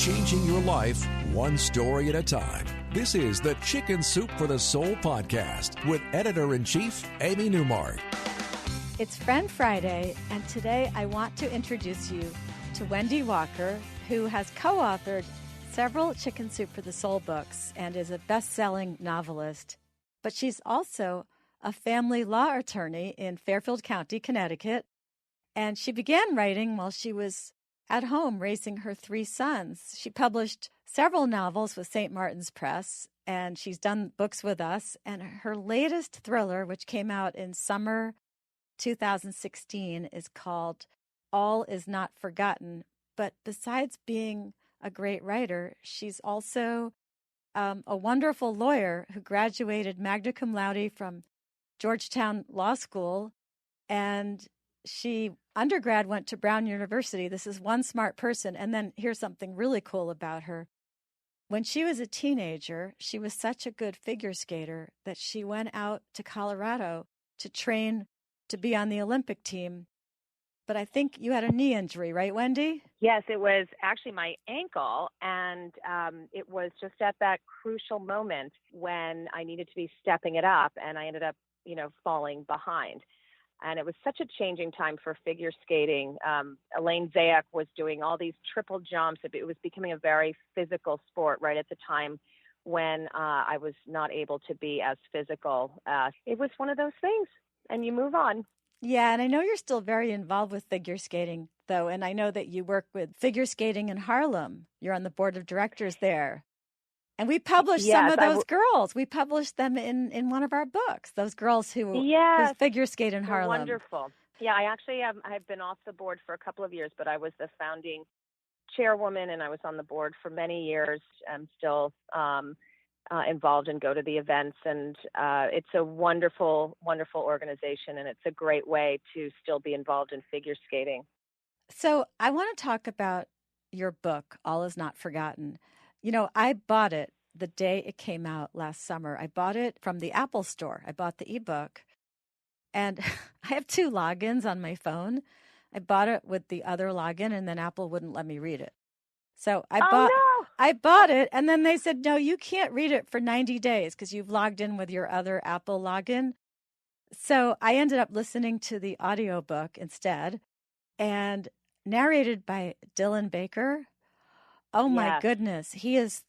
changing your life one story at a time. This is the Chicken Soup for the Soul podcast with Editor-in-Chief Amy Newmark. It's Friend Friday, and today I want to introduce you to Wendy Walker, who has co-authored several Chicken Soup for the Soul books and is a best-selling novelist. But she's also a family law attorney in Fairfield County, Connecticut, and she began writing while she was at home raising her 3 sons. She published several novels with St. Martin's Press, and she's done books with us. And her latest thriller, which came out in summer 2016, is called All Is Not Forgotten. But besides being a great writer, she's also a wonderful lawyer who graduated magna cum laude from Georgetown Law School, and she undergrad went to Brown University. This is one smart person. And then here's something really cool about her. When she was a teenager, she was such a good figure skater that she went out to Colorado to train to be on the Olympic team. But I think you had a knee injury, right, Wendy? Yes, it was actually my ankle, and it was just at that crucial moment when I needed to be stepping it up, and I ended up, falling behind. And it was such a changing time for figure skating. Elaine Zayak was doing all these triple jumps. It was becoming a very physical sport right at the time when I was not able to be as physical. It was one of those things, and you move on. Yeah, and I know you're still very involved with figure skating, though, and I know that you work with figure skating in Harlem. You're on the board of directors there. And we published some of those girls. We published them in one of our books, those girls who figure skate in Harlem. Wonderful. Yeah, I actually I've been off the board for a couple of years, but I was the founding chairwoman, and I was on the board for many years. I'm still involved and go to the events, and it's a wonderful, wonderful organization, and it's a great way to still be involved in figure skating. So I want to talk about your book, All Is Not Forgotten. I bought it the day it came out last summer. I bought it from the Apple Store. I bought the ebook, and I have 2 logins on my phone. I bought it with the other login, and then Apple wouldn't let me read it. So I bought it, and then they said, no, you can't read it for 90 days because you've logged in with your other Apple login. So I ended up listening to the audiobook instead, and narrated by Dylan Baker. Oh my goodness. He's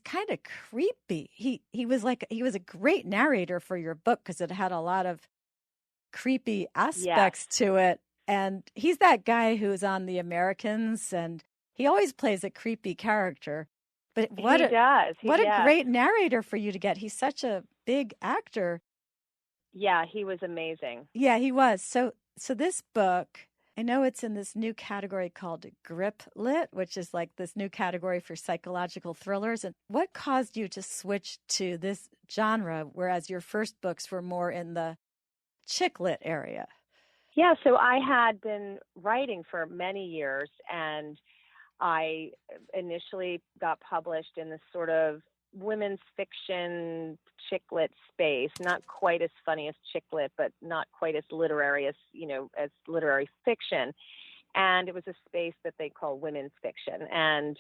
kind of creepy. He was a great narrator for your book because it had a lot of creepy aspects to it. And he's that guy who's on The Americans, and he always plays a creepy character. But what a great narrator for you to get. He's such a big actor. Yeah, he was amazing. Yeah, he was. So this book, I know it's in this new category called Grip Lit, which is like this new category for psychological thrillers. And what caused you to switch to this genre, whereas your first books were more in the chick lit area? Yeah, so I had been writing for many years, and I initially got published in this sort of women's fiction chick lit space, not quite as funny as chick lit, but not quite as literary as literary fiction. And it was a space that they call women's fiction. And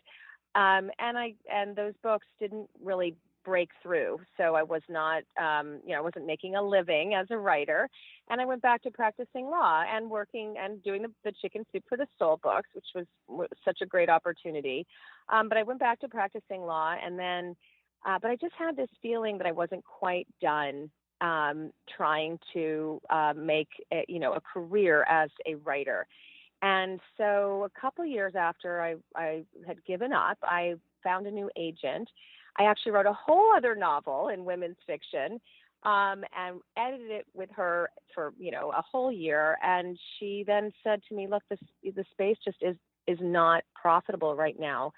those books didn't really break through. So I was not, I wasn't making a living as a writer. And I went back to practicing law and working and doing the Chicken Soup for the Soul books, which was such a great opportunity. But I went back to practicing law, and then but I just had this feeling that I wasn't quite done trying to make a career as a writer. And so a couple years after I had given up, I found a new agent. I actually wrote a whole other novel in women's fiction and edited it with her for a whole year. And she then said to me, "Look, the space just is not profitable right now,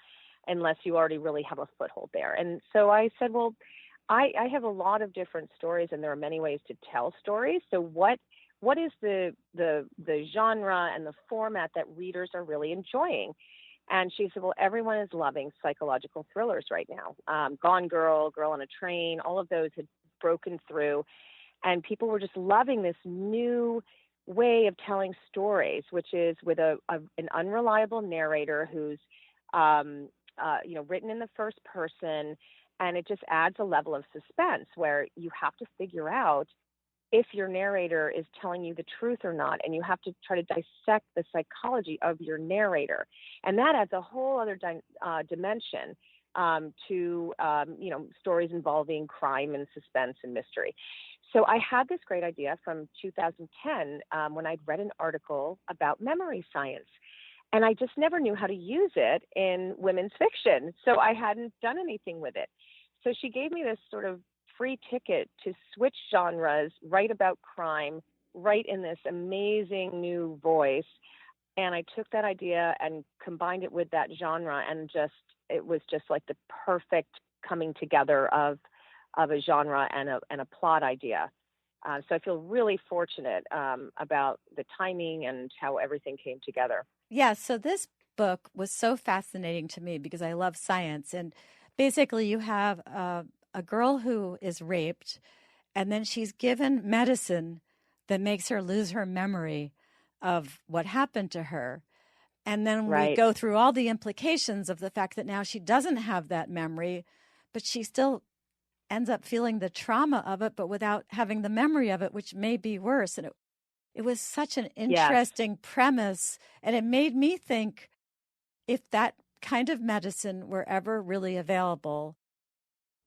unless you already really have a foothold there." And so I said, well, I have a lot of different stories, and there are many ways to tell stories. So what is the genre and the format that readers are really enjoying? And she said, well, everyone is loving psychological thrillers right now. Gone Girl, Girl on a Train, all of those had broken through, and people were just loving this new way of telling stories, which is with an unreliable narrator who's written in the first person, and it just adds a level of suspense where you have to figure out if your narrator is telling you the truth or not, and you have to try to dissect the psychology of your narrator. And that adds a whole other dimension to stories involving crime and suspense and mystery. So I had this great idea from 2010 when I'd read an article about memory science. And I just never knew how to use it in women's fiction. So I hadn't done anything with it. So she gave me this sort of free ticket to switch genres, write about crime, write in this amazing new voice. And I took that idea and combined it with that genre, and it was just like the perfect coming together of a genre and a plot idea. So I feel really fortunate about the timing and how everything came together. Yeah, so this book was so fascinating to me because I love science. And basically, you have a girl who is raped, and then she's given medicine that makes her lose her memory of what happened to her. And then we Right. go through all the implications of the fact that now she doesn't have that memory, but she still ends up feeling the trauma of it, but without having the memory of it, which may be worse. And it was such an Yes. interesting premise. And it made me think, if that kind of medicine were ever really available,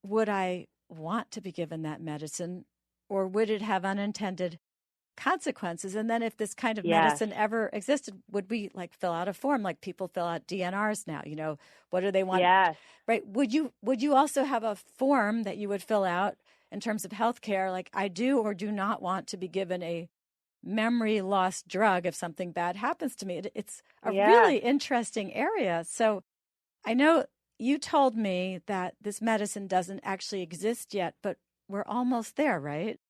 would I want to be given that medicine, or would it have unintended consequences? And then if this kind of Yes. medicine ever existed, would we like fill out a form like people fill out DNRs now? What do they want? Yes. Right. Would you also have a form that you would fill out in terms of healthcare, like I do or do not want to be given a memory loss drug if something bad happens to me? It's a Yes. really interesting area. So I know you told me that this medicine doesn't actually exist yet, but we're almost there, right?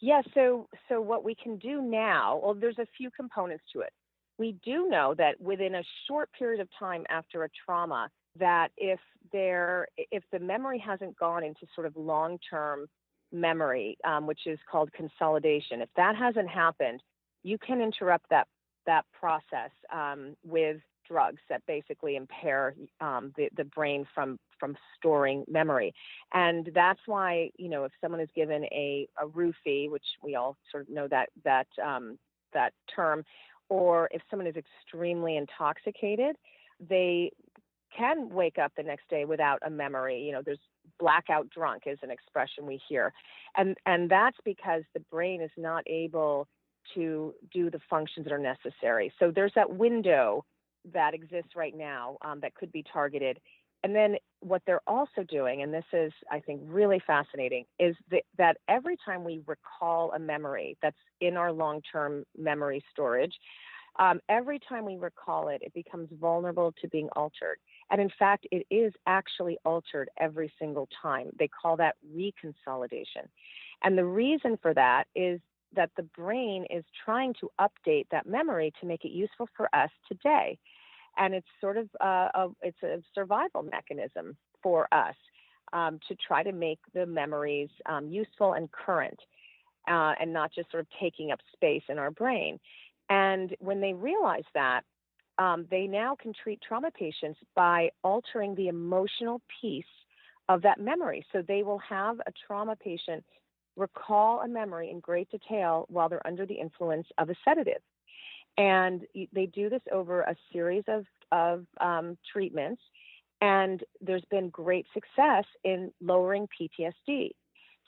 Yeah, so what we can do now, well, there's a few components to it. We do know that within a short period of time after a trauma, that if the memory hasn't gone into sort of long-term memory, which is called consolidation, if that hasn't happened, you can interrupt that process with drugs that basically impair the brain from storing memory. And that's why, if someone is given a roofie, which we all sort of know that term, or if someone is extremely intoxicated, they can wake up the next day without a memory. There's blackout drunk is an expression we hear. And that's because the brain is not able to do the functions that are necessary. So there's that window that exists right now that could be targeted. And then what they're also doing, and this is, I think, really fascinating, is that every time we recall a memory that's in our long-term memory storage, every time we recall it, it becomes vulnerable to being altered. And in fact, it is actually altered every single time. They call that reconsolidation. And the reason for that is that the brain is trying to update that memory to make it useful for us today. And it's sort of it's a survival mechanism for us to try to make the memories useful and current and not just sort of taking up space in our brain. And when they realize that, they now can treat trauma patients by altering the emotional piece of that memory. So they will have a trauma patient recall a memory in great detail while they're under the influence of a sedative. And they do this over a series of treatments, and there's been great success in lowering PTSD.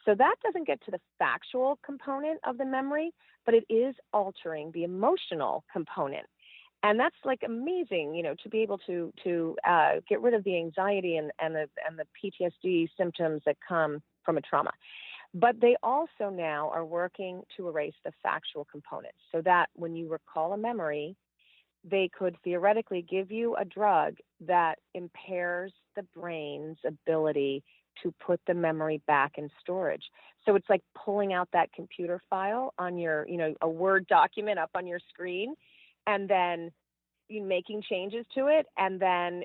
So that doesn't get to the factual component of the memory, but it is altering the emotional component. And that's like amazing, to be able to get rid of the anxiety and the PTSD symptoms that come from a trauma. But they also now are working to erase the factual components so that when you recall a memory, they could theoretically give you a drug that impairs the brain's ability to put the memory back in storage. So it's like pulling out that computer file on your, a Word document up on your screen, and then making changes to it, and then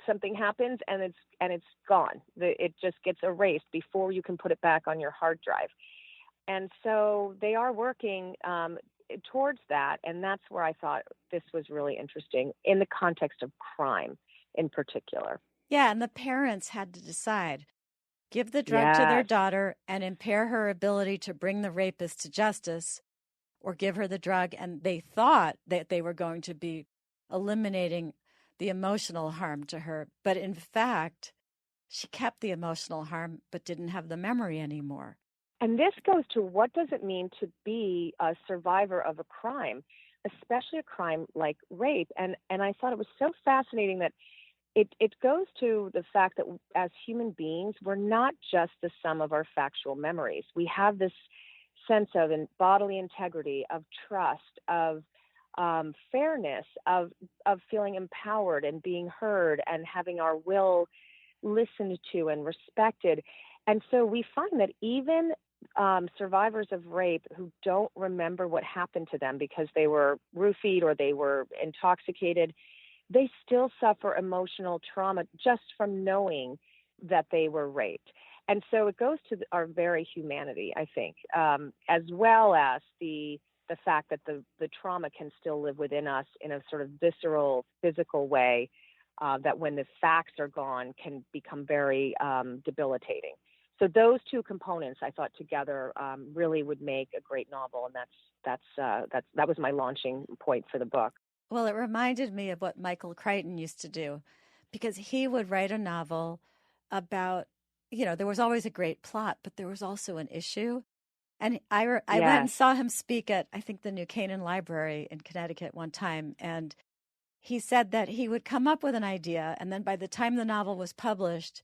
something happens and it's gone. It just gets erased before you can put it back on your hard drive. And so they are working towards that. And that's where I thought this was really interesting in the context of crime in particular. Yeah, and the parents had to decide, give the drug to their Yes. daughter and impair her ability to bring the rapist to justice, or give her the drug. And they thought that they were going to be eliminating the emotional harm to her. But in fact, she kept the emotional harm but didn't have the memory anymore. And this goes to, what does it mean to be a survivor of a crime, especially a crime like rape? And I thought it was so fascinating that it goes to the fact that as human beings, we're not just the sum of our factual memories. We have this sense of bodily integrity, of trust, of fairness, of feeling empowered and being heard and having our will listened to and respected. And so we find that even survivors of rape who don't remember what happened to them because they were roofied or they were intoxicated, they still suffer emotional trauma just from knowing that they were raped. And so it goes to our very humanity, I think, as well as the fact that the trauma can still live within us in a sort of visceral, physical way that when the facts are gone can become very debilitating. So those two components, I thought, together really would make a great novel, and that was my launching point for the book. Well, it reminded me of what Michael Crichton used to do, because he would write a novel about, there was always a great plot, but there was also an issue. And I went and saw him speak at, I think, the New Canaan Library in Connecticut one time, and he said that he would come up with an idea, and then by the time the novel was published,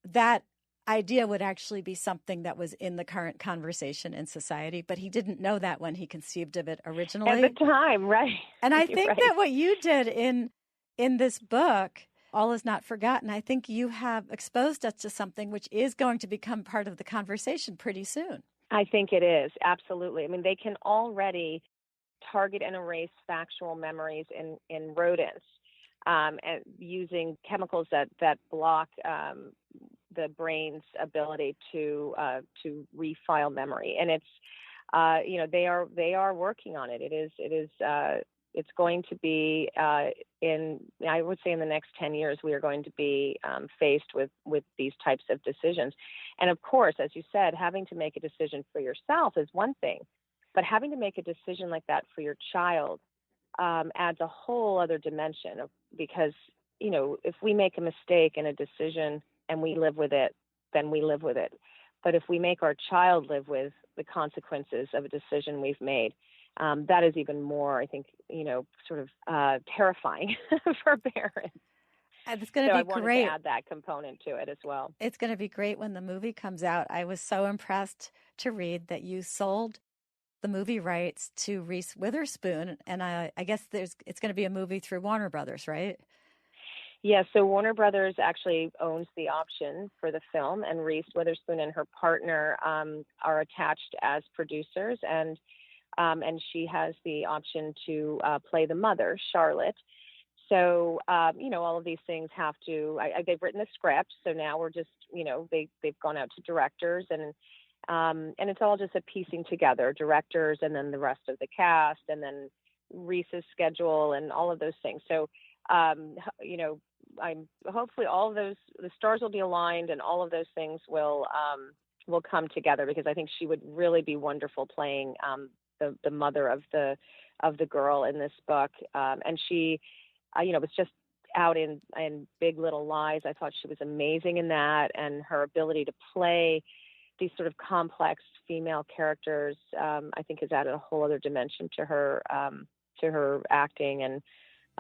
that idea would actually be something that was in the current conversation in society, but he didn't know that when he conceived of it originally. At the time, right. And I think that what you did in this book, All Is Not Forgotten, I think you have exposed us to something which is going to become part of the conversation pretty soon. I think it is, absolutely. I mean, they can already target and erase factual memories in rodents and using chemicals that block the brain's ability to refile memory. And it's they are working on it. It's going to be I would say in the next 10 years we are going to be faced with these types of decisions. And of course, as you said, having to make a decision for yourself is one thing, but having to make a decision like that for your child adds a whole other dimension because if we make a mistake in a decision and we live with it, then we live with it. But if we make our child live with the consequences of a decision we've made, that is even more, I think, sort of terrifying for parents. It's going to be great. I wanted to add that component to it as well. It's going to be great when the movie comes out. I was so impressed to read that you sold the movie rights to Reese Witherspoon, and I guess it's going to be a movie through Warner Brothers, right? Yeah, so Warner Brothers actually owns the option for the film, and Reese Witherspoon and her partner are attached as producers, and she has the option to play the mother, Charlotte. So, all of these things have to, they've written the script, so now we're just, they've gone out to directors, and it's all just a piecing together, directors and then the rest of the cast, and then Reese's schedule and all of those things. So, I'm hopefully all of those, the stars will be aligned and all of those things will come together, because I think she would really be wonderful playing the mother of the girl in this book. And she, was just out in Big Little Lies. I thought she was amazing in that, and her ability to play these sort of complex female characters, I think, has added a whole other dimension to her acting, and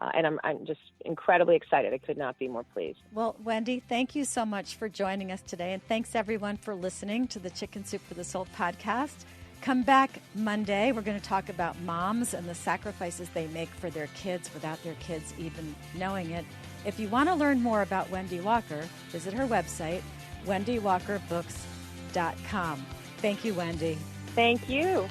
I'm just incredibly excited. I could not be more pleased. Well, Wendy, thank you so much for joining us today, and thanks everyone for listening to the Chicken Soup for the Soul podcast. Come back Monday. We're going to talk about moms and the sacrifices they make for their kids without their kids even knowing it. If you want to learn more about Wendy Walker, visit her website, wendywalkerbooks.com. Thank you, Wendy. Thank you.